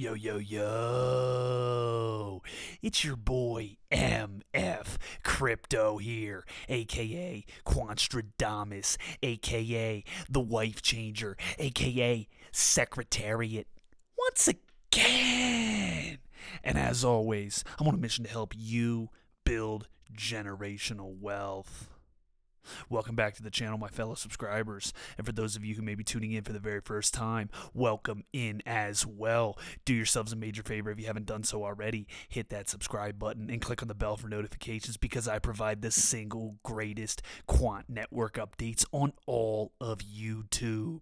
Yo, yo, yo. It's your boy MF Crypto here, aka Quantstradamus, aka The Wife Changer, aka Secretariat. Once again. And as always, I'm on a mission to help you build generational wealth. Welcome back to the channel, my fellow subscribers. And for those of you who may be tuning in for the very first time, welcome in as well. Do yourselves a major favor if you haven't done so already. Hit that subscribe button and click on the bell for notifications because I provide the single greatest quant network updates on all of YouTube.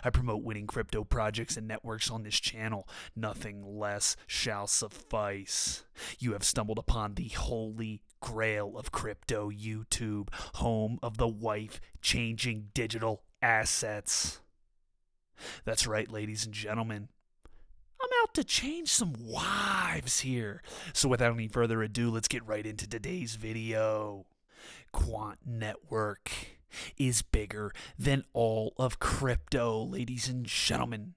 I promote winning crypto projects and networks on this channel. Nothing less shall suffice. You have stumbled upon the holy grail of crypto YouTube, home of the wife-changing digital assets. That's right, ladies and gentlemen. I'm out to change some wives here. So without any further ado, let's get right into today's video. Quant Network is bigger than all of crypto, ladies and gentlemen.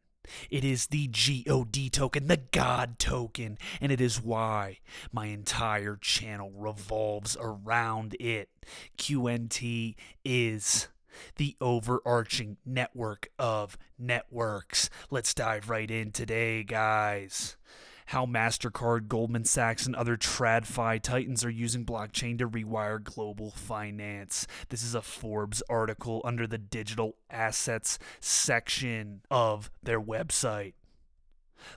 It is the GOD token, the God token, and it is why my entire channel revolves around it. QNT is the overarching network of networks. Let's dive right in today, guys. How MasterCard, Goldman Sachs, and other TradFi titans are using blockchain to rewire global finance. This is a Forbes article under the digital assets section of their website.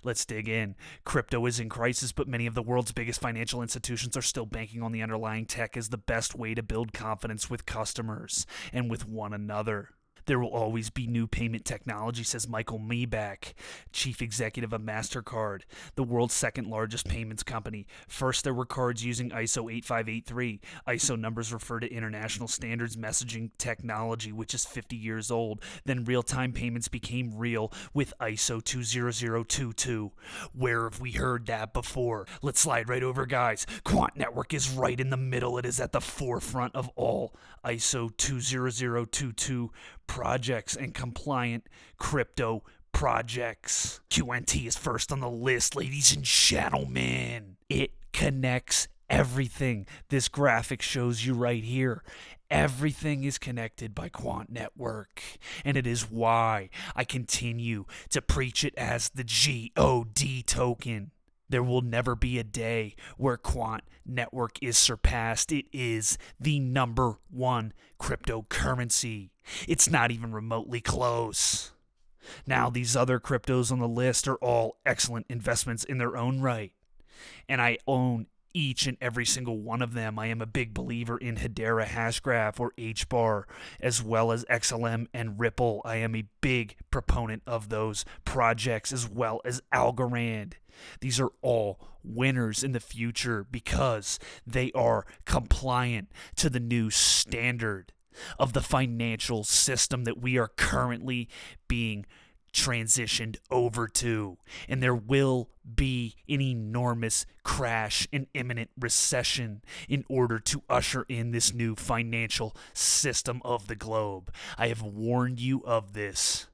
Let's dig in. Crypto is in crisis, but many of the world's biggest financial institutions are still banking on the underlying tech as the best way to build confidence with customers and with one another. There will always be new payment technology, says Michael Meeback, chief executive of MasterCard, the world's second largest payments company. First, there were cards using ISO 8583. ISO numbers refer to International Standards Messaging Technology, which is 50 years old. Then real-time payments became real with ISO 20022. Where have we heard that before? Let's slide right over, guys. Quant Network is right in the middle. It is at the forefront of all ISO 20022 projects and compliant crypto projects. QNT is first on the list, ladies and gentlemen. It connects everything. This graphic shows you right here. Everything is connected by Quant Network, and it is why I continue to preach it as the GOD token. There will never be a day where Quant Network is surpassed. It is the number one cryptocurrency. It's not even remotely close. Now, these other cryptos on the list are all excellent investments in their own right, and I own each and every single one of them. I am a big believer in Hedera Hashgraph or HBAR, as well as XLM and Ripple. I am a big proponent of those projects, as well as Algorand. These are all winners in the future because they are compliant to the new standard of the financial system that we are currently being transitioned over to, and there will be an enormous crash and imminent recession in order to usher in this new financial system of the globe. I have warned you of this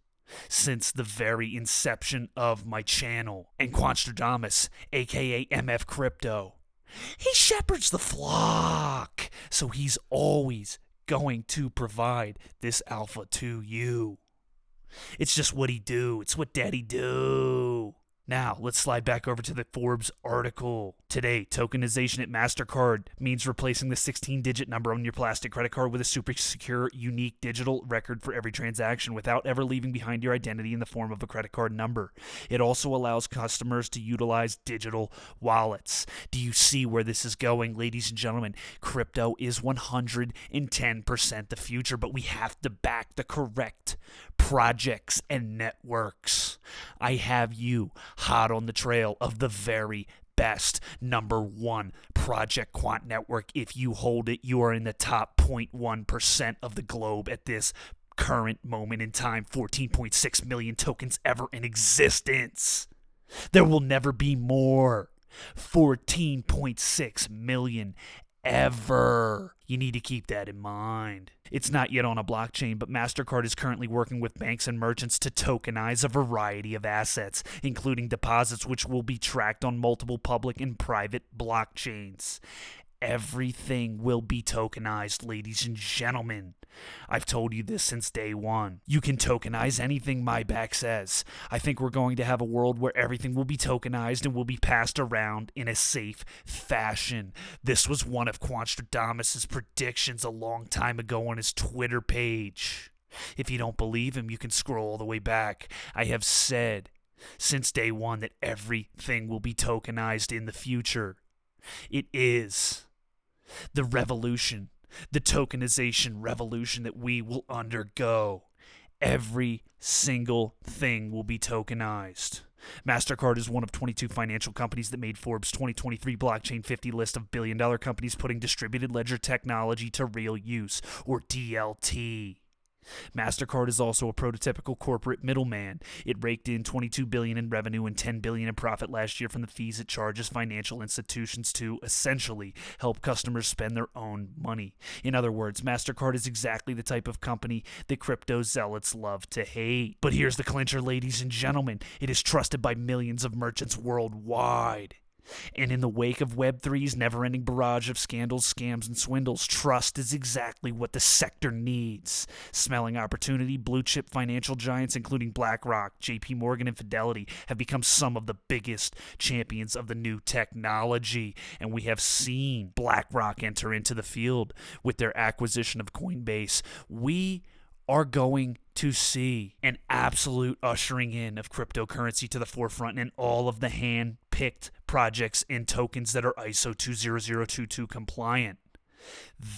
since the very inception of my channel. And Quantstradamus, aka MF Crypto, he shepherds the flock, so he's always going to provide this alpha to you. It's just what he do. It's what daddy do. Now, let's slide back over to the Forbes article. Today, tokenization at MasterCard means replacing the 16-digit number on your plastic credit card with a super secure, unique digital record for every transaction without ever leaving behind your identity in the form of a credit card number. It also allows customers to utilize digital wallets. Do you see where this is going, ladies and gentlemen? Crypto is 110% the future, but we have to back the correct projects and networks. I have you hot on the trail of the very best number one project, Quant Network. If you hold it, you are in the top 0.1% of the globe at this current moment in time. 14.6 million tokens ever in existence. There will never be more. 14.6 million ever. You need to keep that in mind. It's not yet on a blockchain, but MasterCard is currently working with banks and merchants to tokenize a variety of assets, including deposits, which will be tracked on multiple public and private blockchains. Everything will be tokenized, ladies and gentlemen. I've told you this since day one. You can tokenize anything, my back says. I think we're going to have a world where everything will be tokenized and will be passed around in a safe fashion. This was one of Quant predictions a long time ago on his Twitter page. If you don't believe him, you can scroll all the way back. I have said since day one that everything will be tokenized in the future. It is the revolution, the tokenization revolution that we will undergo. Every single thing will be tokenized. MasterCard is one of 22 financial companies that made Forbes' 2023 Blockchain 50 list of billion-dollar companies putting distributed ledger technology to real use, or DLT. MasterCard is also a prototypical corporate middleman. It raked in $22 billion in revenue and $10 billion in profit last year from the fees it charges financial institutions to essentially help customers spend their own money. In other words, MasterCard is exactly the type of company that crypto zealots love to hate. But here's the clincher, ladies and gentlemen. It is trusted by millions of merchants worldwide. And in the wake of Web3's never-ending barrage of scandals, scams, and swindles, trust is exactly what the sector needs. Smelling opportunity, blue-chip financial giants including BlackRock, JP Morgan, and Fidelity have become some of the biggest champions of the new technology. And we have seen BlackRock enter into the field with their acquisition of Coinbase. We are going to see an absolute ushering in of cryptocurrency to the forefront and all of the hand-picked projects and tokens that are ISO 20022 compliant.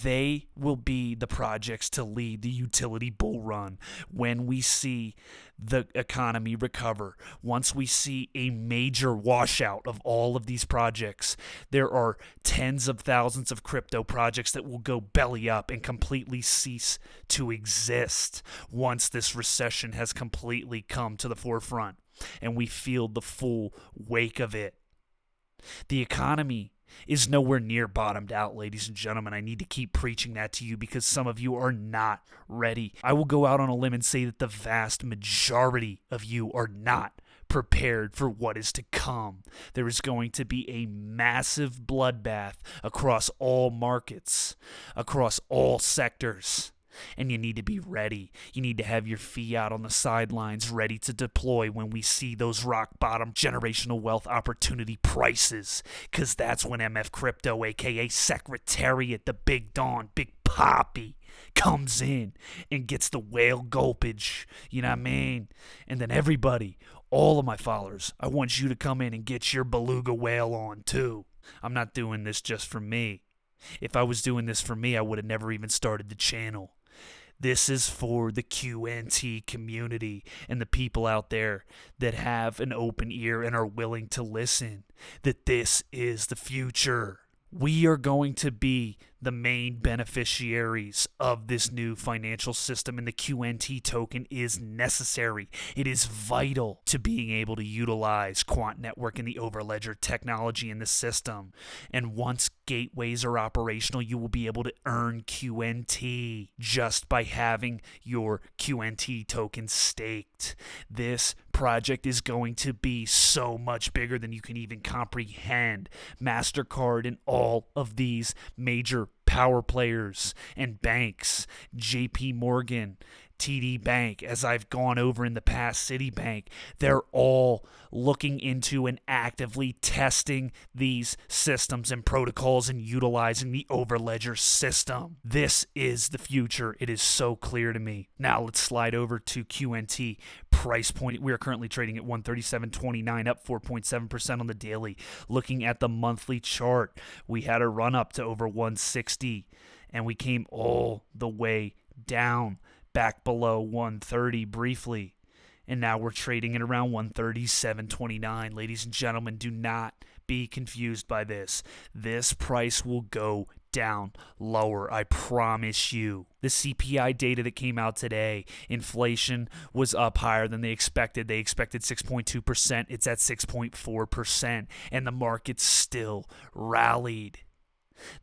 They will be the projects to lead the utility bull run when we see the economy recover. Once we see a major washout of all of these projects, there are tens of thousands of crypto projects that will go belly up and completely cease to exist once this recession has completely come to the forefront and we feel the full wake of it. The economy is nowhere near bottomed out, ladies and gentlemen. I need to keep preaching that to you because some of you are not ready. I will go out on a limb and say that the vast majority of you are not prepared for what is to come. There is going to be a massive bloodbath across all markets, across all sectors. And you need to be ready. You need to have your fiat on the sidelines ready to deploy when we see those rock bottom generational wealth opportunity prices. Because that's when MF Crypto, aka Secretariat, the Big Don, Big Poppy, comes in and gets the whale gulpage. You know what I mean? And then everybody, all of my followers, I want you to come in and get your beluga whale on too. I'm not doing this just for me. If I was doing this for me, I would have never even started the channel. This is for the QNT community and the people out there that have an open ear and are willing to listen, that this is the future. We are going to be the main beneficiaries of this new financial system, and the QNT token is necessary. It is vital to being able to utilize Quant Network and the Overledger technology in the system. And once gateways are operational, you will be able to earn QNT just by having your QNT token staked. This project is going to be so much bigger than you can even comprehend. MasterCard and all of these major power players and banks, JP Morgan, TD Bank, as I've gone over in the past, Citibank, they're all looking into and actively testing these systems and protocols and utilizing the Overledger system. This is the future. It is so clear to me. Now let's slide over to QNT price point. We are currently trading at 137.29, up 4.7% on the daily. Looking at the monthly chart, we had a run up to over 160 and we came all the way down back below 130 briefly, and now we're trading at around 137.29. Ladies and gentlemen, do not be confused by this. This price will go down lower, I promise you. The CPI data that came out today, inflation was up higher than they expected. They expected 6.2%. It's at 6.4%, and the market still rallied.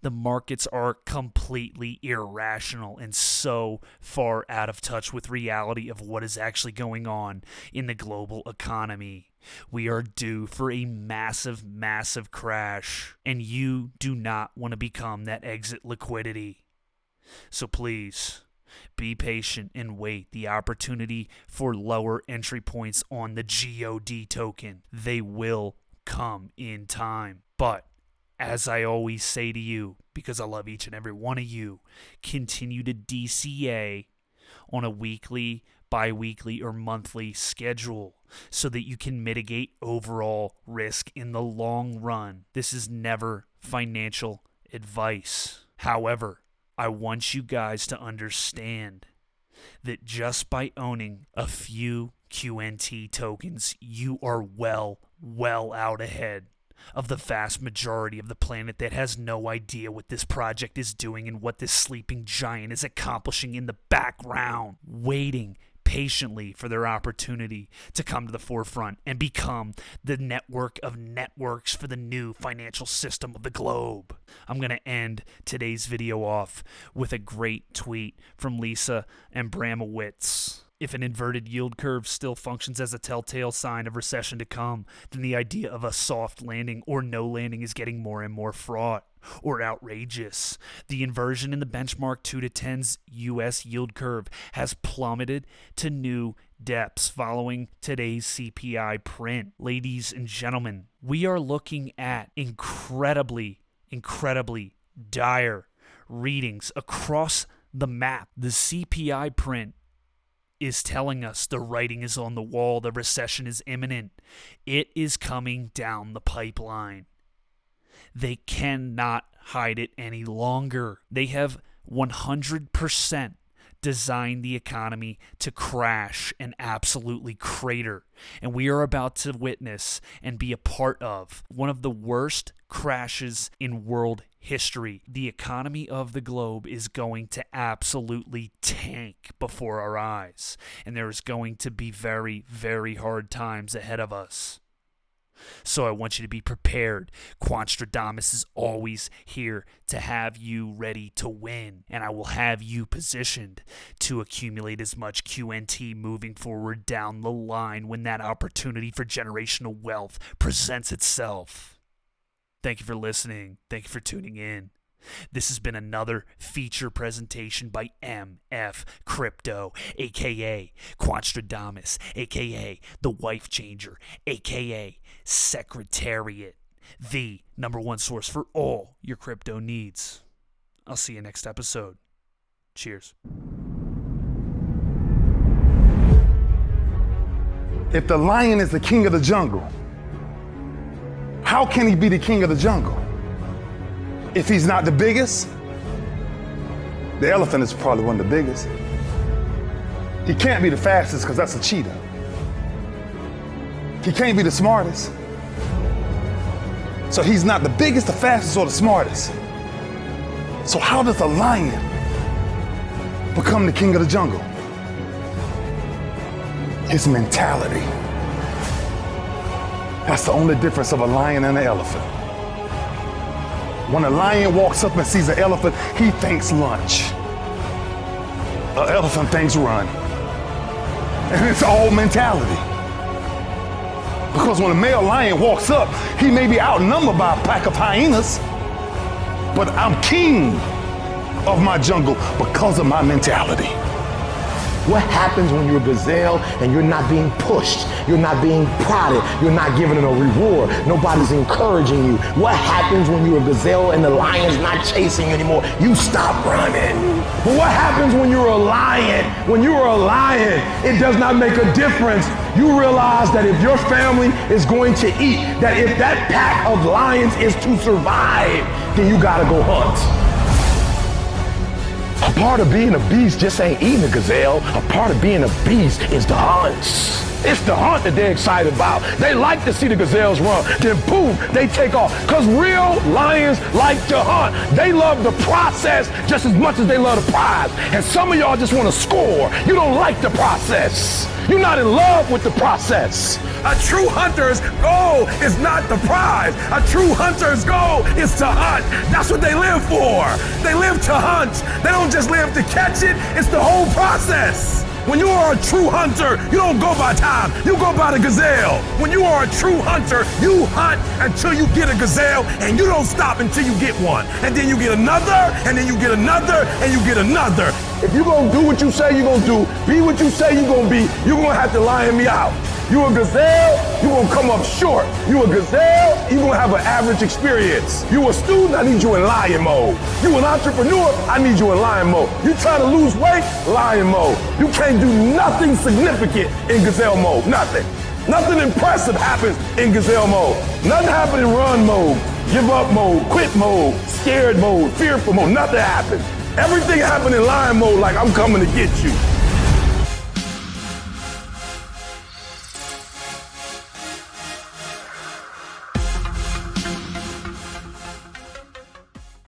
The markets are completely irrational and so far out of touch with reality of what is actually going on in the global economy. We are due for a massive, massive crash, and you do not want to become that exit liquidity. So please, be patient and wait the opportunity for lower entry points on the GOD token. They will come in time. But as I always say to you, because I love each and every one of you, continue to DCA on a weekly, bi-weekly, or monthly schedule so that you can mitigate overall risk in the long run. This is never financial advice. However, I want you guys to understand that just by owning a few QNT tokens, you are well out ahead of the vast majority of the planet that has no idea what this project is doing and what this sleeping giant is accomplishing in the background, waiting patiently for their opportunity to come to the forefront and become the network of networks for the new financial system of the globe. I'm going to end today's video off with a great tweet from Lisa Abramowitz. If an inverted yield curve still functions as a telltale sign of recession to come, then the idea of a soft landing or no landing is getting more and more fraught or outrageous. The inversion in the benchmark 2 to 10's U.S. yield curve has plummeted to new depths following today's CPI print. Ladies and gentlemen, we are looking at incredibly dire readings across the map. The CPI print is telling us the writing is on the wall. The recession is imminent. It is coming down the pipeline. They cannot hide it any longer. They have 100% designed the economy to crash and absolutely crater. And we are about to witness and be a part of one of the worst crashes in world history. The economy of the globe is going to absolutely tank before our eyes. And there is going to be very, very hard times ahead of us. So I want you to be prepared. Quantstradamus is always here to have you ready to win, and I will have you positioned to accumulate as much QNT moving forward down the line when that opportunity for generational wealth presents itself. Thank you for listening. Thank you for tuning in. This has been another feature presentation by MF Crypto, aka Quantstradamus, aka the Wife Changer, aka Secretariat, the #1 source for all your crypto needs. I'll see you next episode. Cheers. If the lion is the king of the jungle, how can he be the king of the jungle? If he's not the biggest, the elephant is probably one of the biggest. He can't be the fastest because that's a cheetah. He can't be the smartest. So he's not the biggest, the fastest, or the smartest. So how does a lion become the king of the jungle? His mentality. That's the only difference of a lion and an elephant. When a lion walks up and sees an elephant, he thinks lunch. An elephant thinks run. And it's all mentality. Because when a male lion walks up, he may be outnumbered by a pack of hyenas, but I'm king of my jungle because of my mentality. What happens when you're a gazelle and you're not being pushed, you're not being prodded, you're not given a reward, nobody's encouraging you? What happens when you're a gazelle and the lion's not chasing you anymore? You stop running. But what happens when you're a lion? When you are a lion, it does not make a difference. You realize that if your family is going to eat, that if that pack of lions is to survive, then you gotta go hunt. A part of being a beast just ain't eating a gazelle. A part of being a beast is the hunt. It's the hunt that they're excited about. They like to see the gazelles run. Then boom, they take off. Because real lions like to hunt. They love the process just as much as they love the prize. And some of y'all just want to score. You don't like the process. You're not in love with the process. A true hunter's goal is not the prize. A true hunter's goal is to hunt. That's what they live for. They live to hunt. They don't just live to catch it. It's the whole process. When you are a true hunter, you don't go by time, you go by the gazelle. When you are a true hunter, you hunt until you get a gazelle, and you don't stop until you get one. And then you get another, and then you get another, and you get another. If you're gonna do what you say you're gonna do, be what you say you're gonna be, you're gonna have to lion me out. You a gazelle, you're gonna come up short. You a gazelle, you're gonna have an average experience. You a student, I need you in lion mode. You an entrepreneur, I need you in lion mode. You trying to lose weight, lion mode. You can't do nothing significant in gazelle mode, nothing. Nothing impressive happens in gazelle mode. Nothing happens in run mode, give up mode, quit mode, scared mode, fearful mode, nothing happens. Everything happens in lion mode like I'm coming to get you.